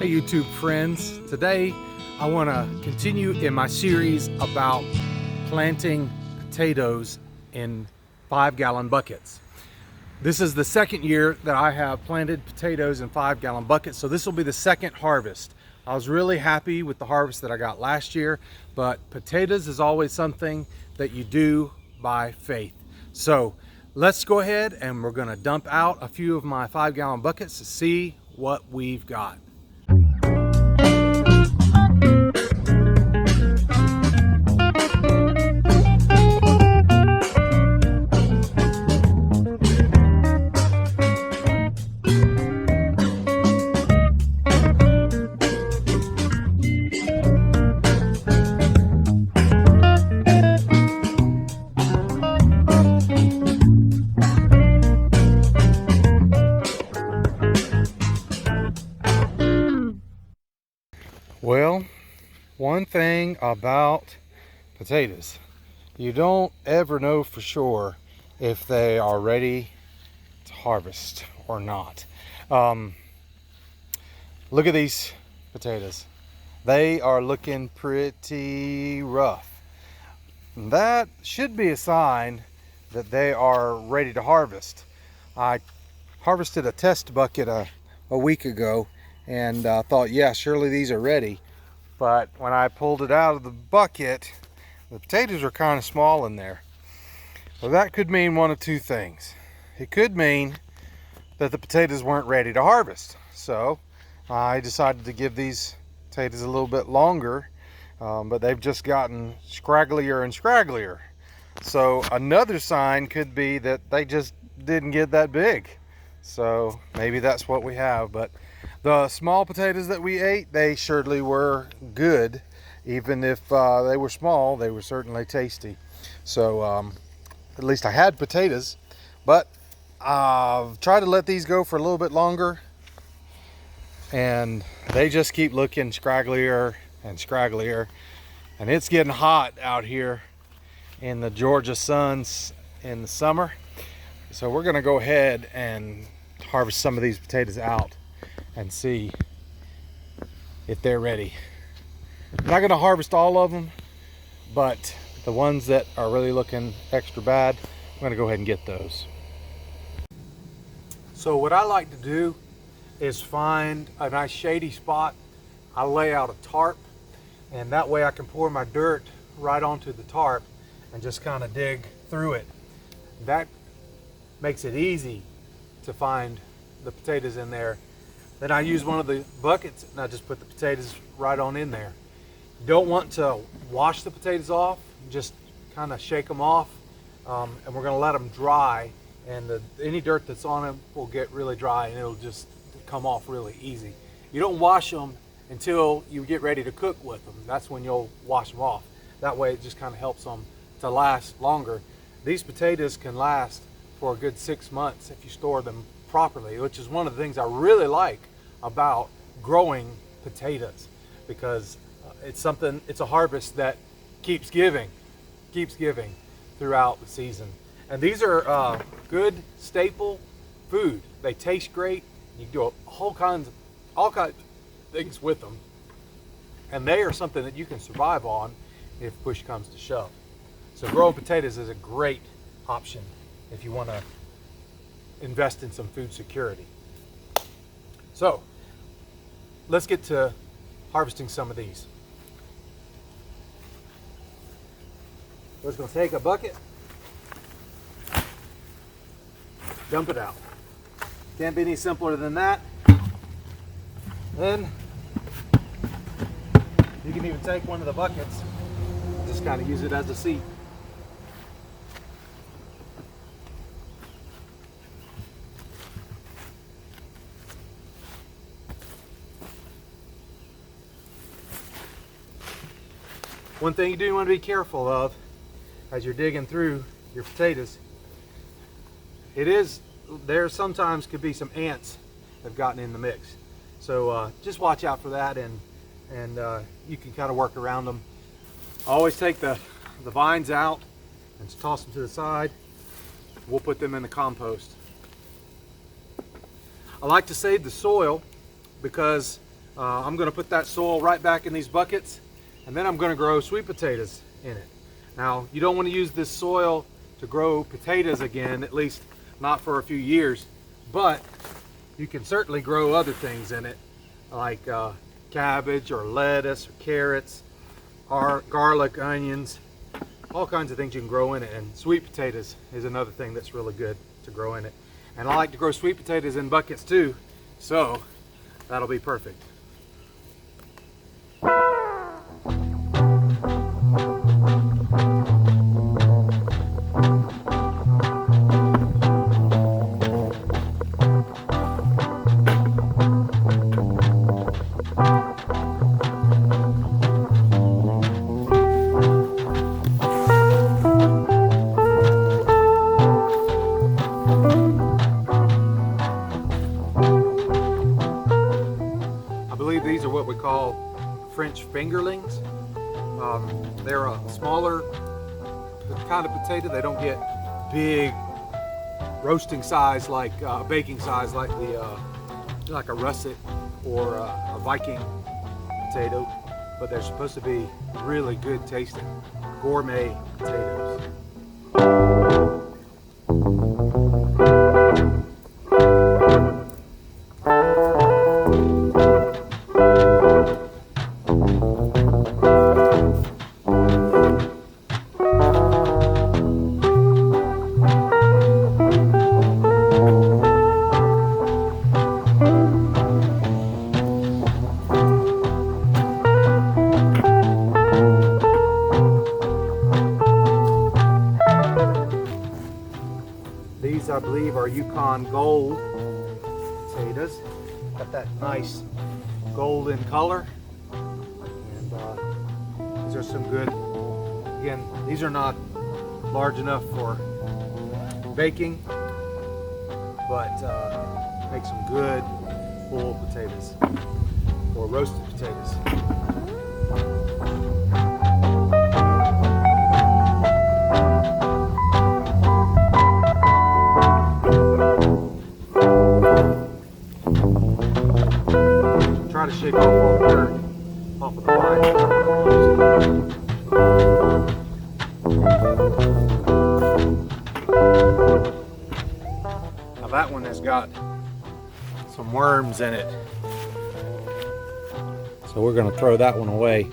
Hey YouTube friends, today I want to continue in my series about planting potatoes in 5-gallon buckets. This is the second year that I have planted potatoes in 5-gallon buckets, so this will be the second harvest. I was really happy with the harvest that I got last year, but potatoes is always something that you do by faith. So let's go ahead and we're going to dump out a few of my 5-gallon buckets to see what we've got. Well, one thing about potatoes, you don't ever know for sure if they are ready to harvest or not. Look at these potatoes. They are looking pretty rough. That should be a sign that they are ready to harvest. I harvested a test bucket a week ago and thought, yeah, surely these are ready. But when I pulled it out of the bucket, the potatoes are kind of small in there. Well, that could mean one of two things. It could mean that the potatoes weren't ready to harvest. So I decided to give these potatoes a little bit longer, but they've just gotten scragglier and scragglier. So another sign could be that they just didn't get that big. So maybe that's what we have. But the small potatoes that we ate, they surely were good. Even if they were small, they were certainly tasty. So at least I had potatoes. But I've tried to let these go for a little bit longer, and they just keep looking scragglier and scragglier. And it's getting hot out here in the Georgia suns in the summer. So we're gonna go ahead and harvest some of these potatoes out and see if they're ready. I'm not gonna harvest all of them, but the ones that are really looking extra bad, I'm gonna go ahead and get those. So what I like to do is find a nice shady spot. I lay out a tarp, and that way I can pour my dirt right onto the tarp and just kind of dig through it. That makes it easy to find the potatoes in there. Then I use one of the buckets and I just put the potatoes right on in there. You don't want to wash the potatoes off, just kind of shake them off, and we're going to let them dry, and any dirt that's on them will get really dry and it'll just come off really easy. You don't wash them until you get ready to cook with them. That's when you'll wash them off. That way it just kind of helps them to last longer. These potatoes can last for a good 6 months if you store them properly, which is one of the things I really like about growing potatoes, because it's a harvest that keeps giving throughout the season. And these are good staple food. They taste great. You can do all kinds of things with them, and they are something that you can survive on if push comes to shove. So growing potatoes is a great option if you want to invest in some food security. So let's get to harvesting some of these. We're just going to take a bucket, dump it out. Can't be any simpler than that. Then you can even take one of the buckets and just kind of use it as a seat. One thing you do want to be careful of as you're digging through your potatoes, there sometimes could be some ants that have gotten in the mix. So just watch out for that, and you can kind of work around them. Always take the vines out and toss them to the side. We'll put them in the compost. I like to save the soil because I'm going to put that soil right back in these buckets, and then I'm going to grow sweet potatoes in it. Now, you don't want to use this soil to grow potatoes again, at least not for a few years, but you can certainly grow other things in it, like cabbage or lettuce or carrots, or garlic, onions, all kinds of things you can grow in it. And sweet potatoes is another thing that's really good to grow in it. And I like to grow sweet potatoes in buckets too, so that'll be perfect. These are what we call French fingerlings. They're a smaller kind of potato. They don't get big roasting size like baking size like like a russet or a Viking potato, but they're supposed to be really good tasting gourmet potatoes. These, I believe, are Yukon Gold potatoes. Got that nice golden color. And these are some good, again, these are not large enough for baking, but make some good full potatoes or roasted potatoes. Try to shake off all the dirt off of the vine. Now that one has got some worms in it, so we're going to throw that one away.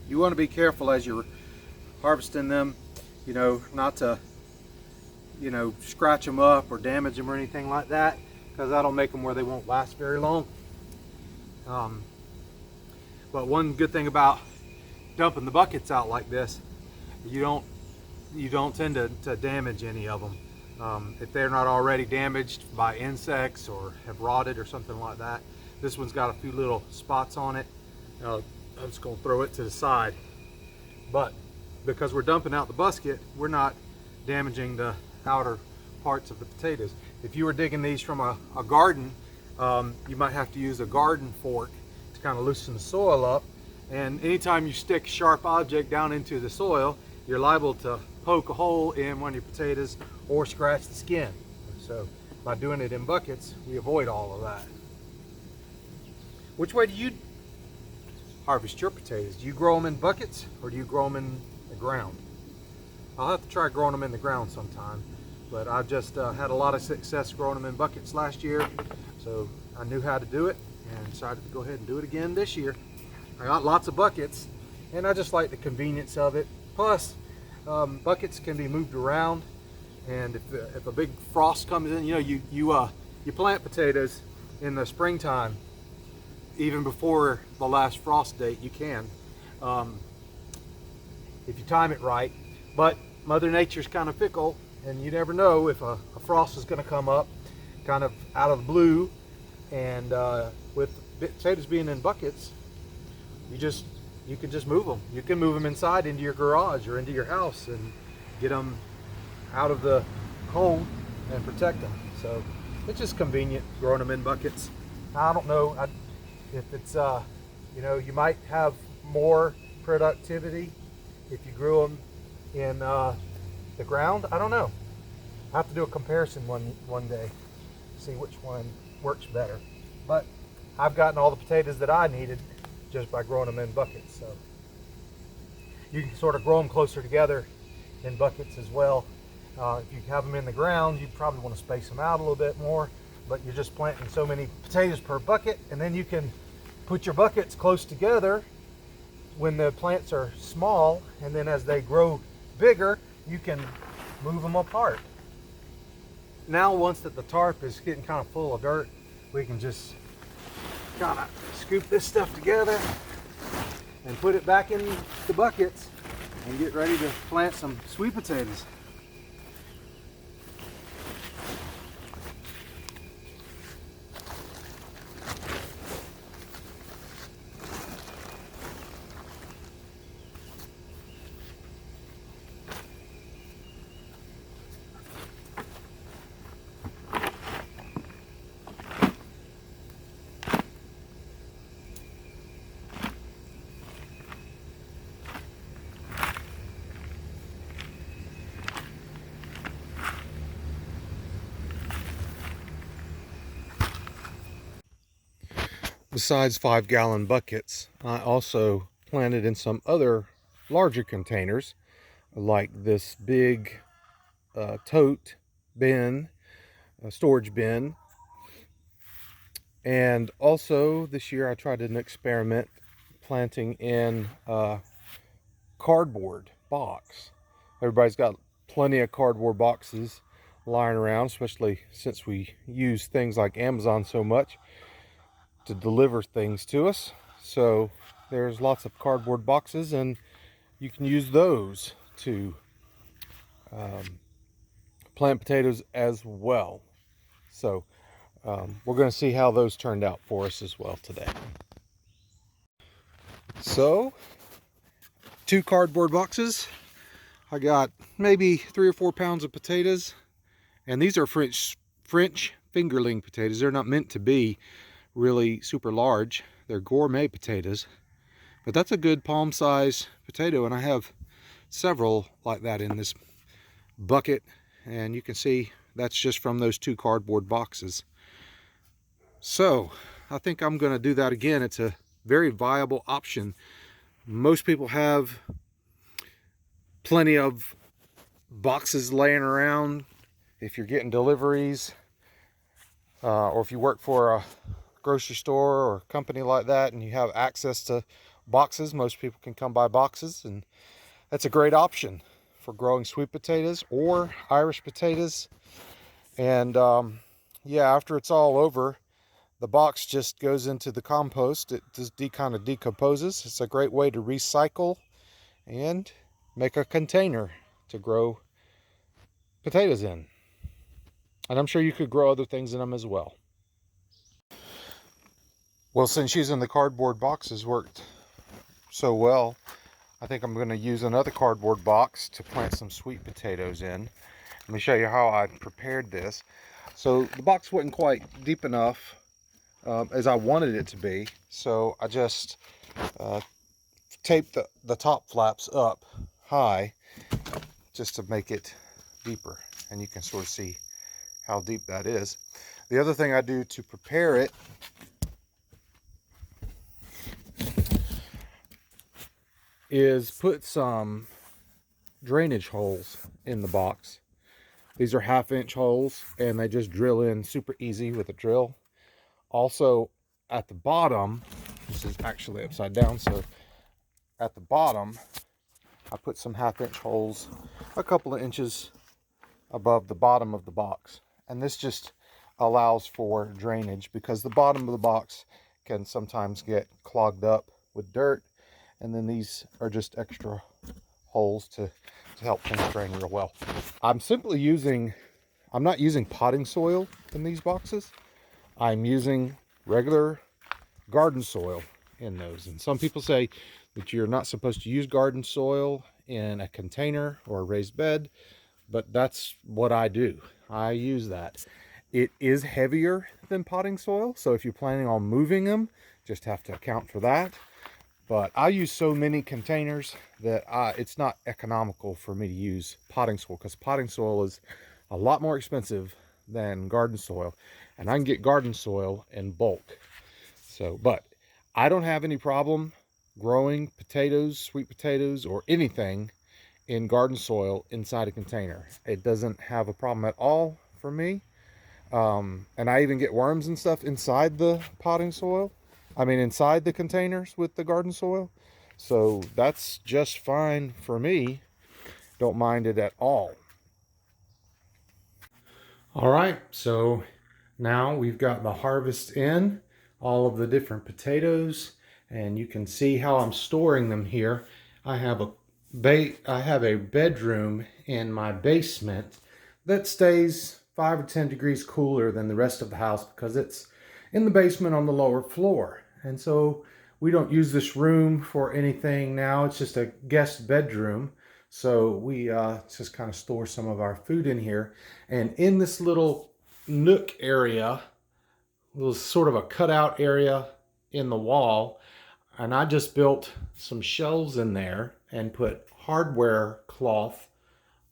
You want to be careful as you're harvesting them, you know, not to, you know, scratch them up or damage them or anything like that, because that'll make them where they won't last very long. But one good thing about dumping the buckets out like this, you don't tend to damage any of them. If they're not already damaged by insects or have rotted or something like that. This one's got a few little spots on it. I'm just going to throw it to the side, but because we're dumping out the basket, we're not damaging the outer parts of the potatoes. If you were digging these from a garden, you might have to use a garden fork to kind of loosen the soil up, and anytime you stick a sharp object down into the soil, you're liable to poke a hole in one of your potatoes or scratch the skin. So by doing it in buckets, we avoid all of that. Which way do you harvest your potatoes? Do you grow them in buckets or do you grow them in the ground? I'll have to try growing them in the ground sometime, but I've just had a lot of success growing them in buckets last year, so I knew how to do it and decided to go ahead and do it again this year. I got lots of buckets and I just like the convenience of it. Plus, buckets can be moved around, and if a big frost comes in, you know, you plant potatoes in the springtime. Even before the last frost date, you can, if you time it right. But Mother Nature's kind of fickle, and you never know if a frost is going to come up kind of out of the blue. And with potatoes being in buckets, you can just move them. You can move them inside into your garage or into your house and get them out of the home and protect them. So it's just convenient growing them in buckets. I don't know if it's, you know, you might have more productivity if you grew them in the ground. I don't know. I have to do a comparison one day, see which one works better. But I've gotten all the potatoes that I needed just by growing them in buckets. So you can sort of grow them closer together in buckets as well. If you have them in the ground, you probably want to space them out a little bit more, but you're just planting so many potatoes per bucket, and then you can put your buckets close together when the plants are small, and then as they grow bigger, you can move them apart. Now, once that the tarp is getting kind of full of dirt, we can just kind of scoop this stuff together and put it back in the buckets and get ready to plant some sweet potatoes. Besides 5-gallon buckets, I also planted in some other larger containers, like this big tote bin, storage bin. And also this year I tried an experiment planting in a cardboard box. Everybody's got plenty of cardboard boxes lying around, especially since we use things like Amazon so much to deliver things to us. So there's lots of cardboard boxes, and you can use those to plant potatoes as well. So we're going to see how those turned out for us as well today. So 2 cardboard boxes. I got maybe 3 or 4 pounds of potatoes, and these are French fingerling potatoes. They're not meant to be really super large. They're gourmet potatoes, but that's a good palm size potato, and I have several like that in this bucket, and you can see that's just from those 2 cardboard boxes. So I think I'm going to do that again. It's a very viable option. Most people have plenty of boxes laying around if you're getting deliveries, or if you work for a grocery store or a company like that and you have access to boxes. Most people can come by boxes, and that's a great option for growing sweet potatoes or Irish potatoes. And yeah, after it's all over, the box just goes into the compost. It just kind of decomposes. It's a great way to recycle and make a container to grow potatoes in. And I'm sure you could grow other things in them as well. Well, since using the cardboard boxes worked so well, I think I'm going to use another cardboard box to plant some sweet potatoes in. Let me show you how I prepared this. So the box wasn't quite deep enough as I wanted it to be, so I just taped the top flaps up high just to make it deeper, and you can sort of see how deep that is. The other thing I do to prepare it is put some drainage holes in the box. These are 1/2-inch holes, and they just drill in super easy with a drill. Also at the bottom, this is actually upside down, so at the bottom I put some 1/2-inch holes a couple of inches above the bottom of the box, and this just allows for drainage because the bottom of the box can sometimes get clogged up with dirt, and then these are just extra holes to help things drain real well. I'm not using potting soil in these boxes. I'm using regular garden soil in those. And some people say that you're not supposed to use garden soil in a container or a raised bed, but that's what I do. I use that. It is heavier than potting soil, so if you're planning on moving them, just have to account for that. But I use so many containers that it's not economical for me to use potting soil, because potting soil is a lot more expensive than garden soil, and I can get garden soil in bulk. So, but I don't have any problem growing potatoes, sweet potatoes, or anything in garden soil inside a container. It doesn't have a problem at all for me. And I even get worms and stuff inside the potting soil. I mean, inside the containers with the garden soil. So that's just fine for me. Don't mind it at all. All right, so now we've got the harvest in, all of the different potatoes, and you can see how I'm storing them here. I have a bedroom in my basement that stays 5 or 10 degrees cooler than the rest of the house because it's in the basement on the lower floor. And so we don't use this room for anything now. It's just a guest bedroom. So we just kind of store some of our food in here. And in this little nook area, little sort of a cutout area in the wall, and I just built some shelves in there and put hardware cloth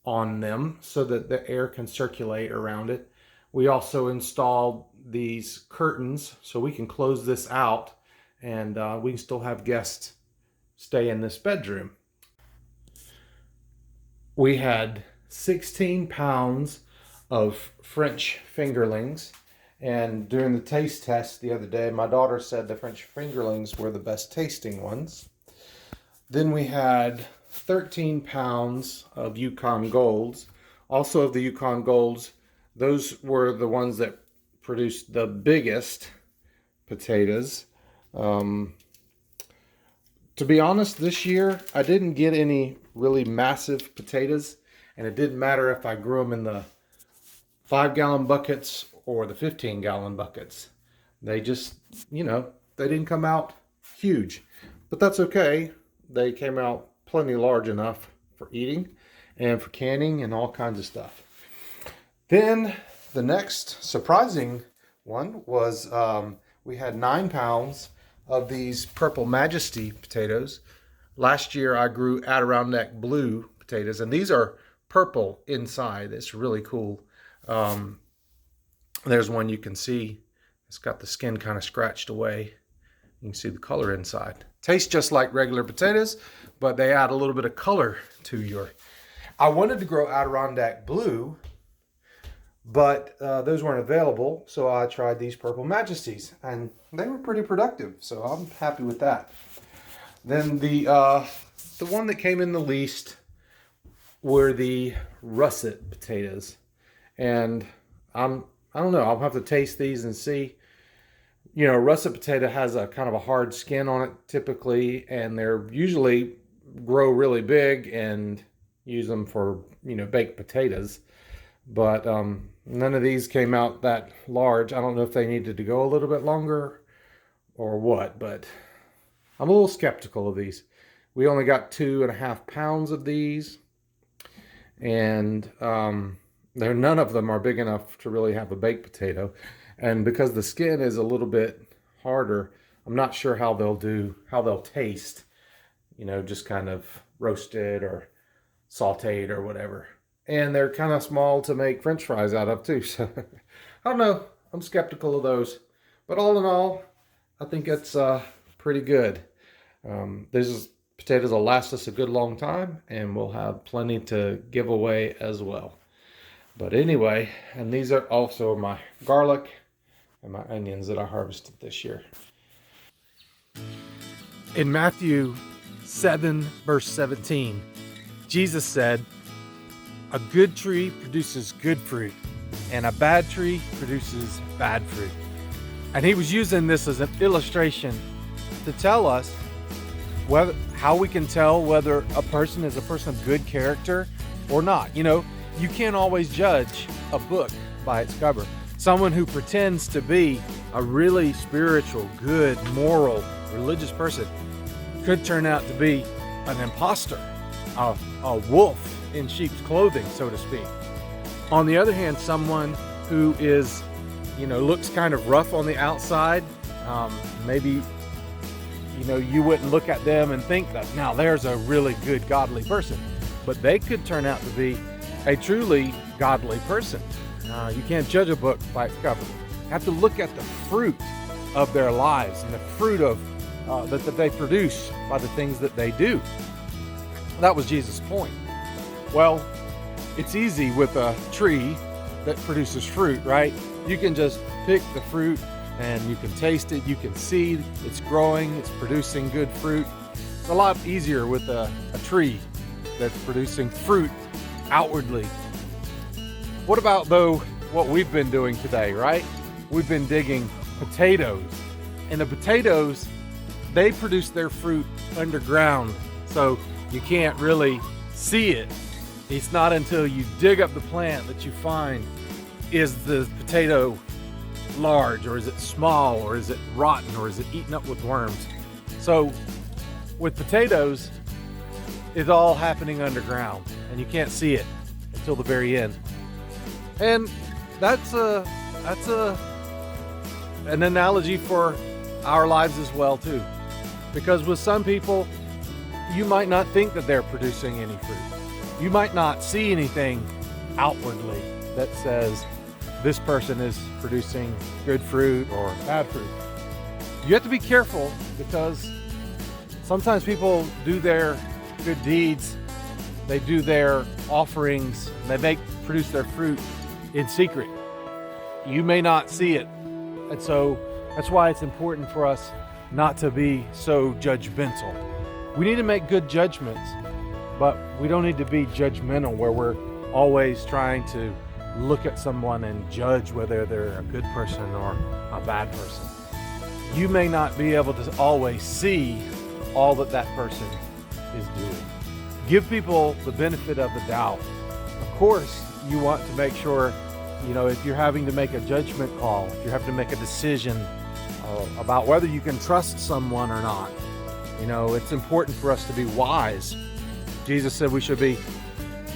on them so that the air can circulate around it. We also installed these curtains so we can close this out, and we can still have guests stay in this bedroom. We had 16 pounds of French fingerlings, and during the taste test the other day, my daughter said the French fingerlings were the best tasting ones. Then we had 13 pounds of Yukon Golds. Also of the Yukon Golds, those were the ones that produced the biggest potatoes. To be honest, this year I didn't get any really massive potatoes, and it didn't matter if I grew them in the 5-gallon buckets or the 15-gallon buckets. They just, they didn't come out huge, but that's okay. They came out plenty large enough for eating and for canning and all kinds of stuff. Then the next surprising one was we had 9 pounds of these Purple Majesty potatoes. Last year I grew Adirondack Blue potatoes, and these are purple inside. It's really cool. There's one you can see. It's got the skin kind of scratched away. You can see the color inside. Tastes just like regular potatoes, but they add a little bit of color to your... I wanted to grow Adirondack Blue, but those weren't available, so I tried these Purple Majesties, and they were pretty productive, so I'm happy with that. Then the one that came in the least were the russet potatoes, and I don't know, I'll have to taste these and see. Russet potato has a kind of a hard skin on it typically, and they're usually grow really big and use them for, baked potatoes. But none of these came out that large. I don't know if they needed to go a little bit longer or what, but I'm a little skeptical of these. We only got 2.5 pounds of these, and none of them are big enough to really have a baked potato. And because the skin is a little bit harder, I'm not sure how they'll taste, just kind of roasted or sauteed or whatever. And they're kind of small to make French fries out of too. So I don't know. I'm skeptical of those. But all in all, I think it's pretty good. These potatoes will last us a good long time, and we'll have plenty to give away as well. But anyway, and these are also my garlic and my onions that I harvested this year. In Matthew 7, verse 17, Jesus said, "A good tree produces good fruit, and a bad tree produces bad fruit." And he was using this as an illustration to tell us how we can tell whether a person is a person of good character or not. You can't always judge a book by its cover. Someone who pretends to be a really spiritual, good, moral, religious person could turn out to be an imposter, a wolf in sheep's clothing, so to speak. On the other hand, someone who is, looks kind of rough on the outside. Maybe, you wouldn't look at them and think that now there's a really good godly person, but they could turn out to be a truly godly person. You can't judge a book by its cover. You have to look at the fruit of their lives and the fruit of that they produce by the things that they do. That was Jesus' point. Well, it's easy with a tree that produces fruit, right? You can just pick the fruit and you can taste it, you can see it's growing, it's producing good fruit. It's a lot easier with a tree that's producing fruit outwardly. What about though what we've been doing today, right? We've been digging potatoes, and the potatoes, they produce their fruit underground, so you can't really see it. It's not until you dig up the plant that you find, is the potato large, or is it small, or is it rotten, or is it eaten up with worms? So with potatoes, it's all happening underground and you can't see it until the very end. And that's an analogy for our lives as well too, because with some people you might not think that they're producing any fruit. You might not see anything outwardly that says this person is producing good fruit or bad fruit. You have to be careful, because sometimes people do their good deeds, they do their offerings, and they produce their fruit in secret. You may not see it. And so that's why it's important for us not to be so judgmental. We need to make good judgments, but we don't need to be judgmental where we're always trying to look at someone and judge whether they're a good person or a bad person. You may not be able to always see all that that person is doing. Give people the benefit of the doubt. Of course, you want to make sure, if you're having to make a judgment call, if you're having to make a decision about whether you can trust someone or not, it's important for us to be wise. Jesus said we should be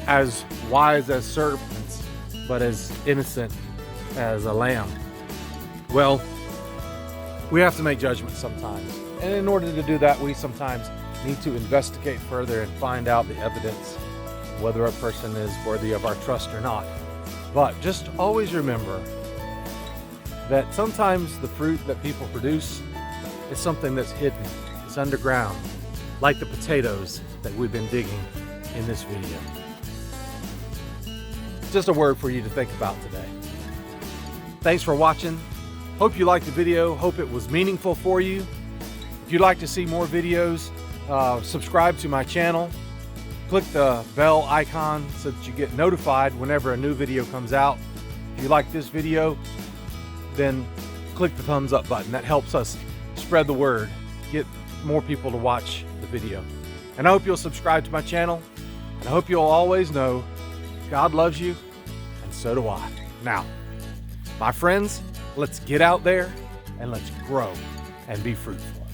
as wise as serpents, but as innocent as a lamb. Well, we have to make judgments sometimes. And in order to do that, we sometimes need to investigate further and find out the evidence, whether a person is worthy of our trust or not. But just always remember that sometimes the fruit that people produce is something that's hidden, it's underground, like the potatoes that we've been digging in this video. Just a word for you to think about today. Thanks for watching. Hope you liked the video. Hope it was meaningful for you. If you'd like to see more videos, subscribe to my channel. Click the bell icon so that you get notified whenever a new video comes out. If you like this video, then click the thumbs up button. That helps us spread the word, get more people to watch the video. And I hope you'll subscribe to my channel. And I hope you'll always know God loves you, and so do I. Now, my friends, let's get out there and let's grow and be fruitful.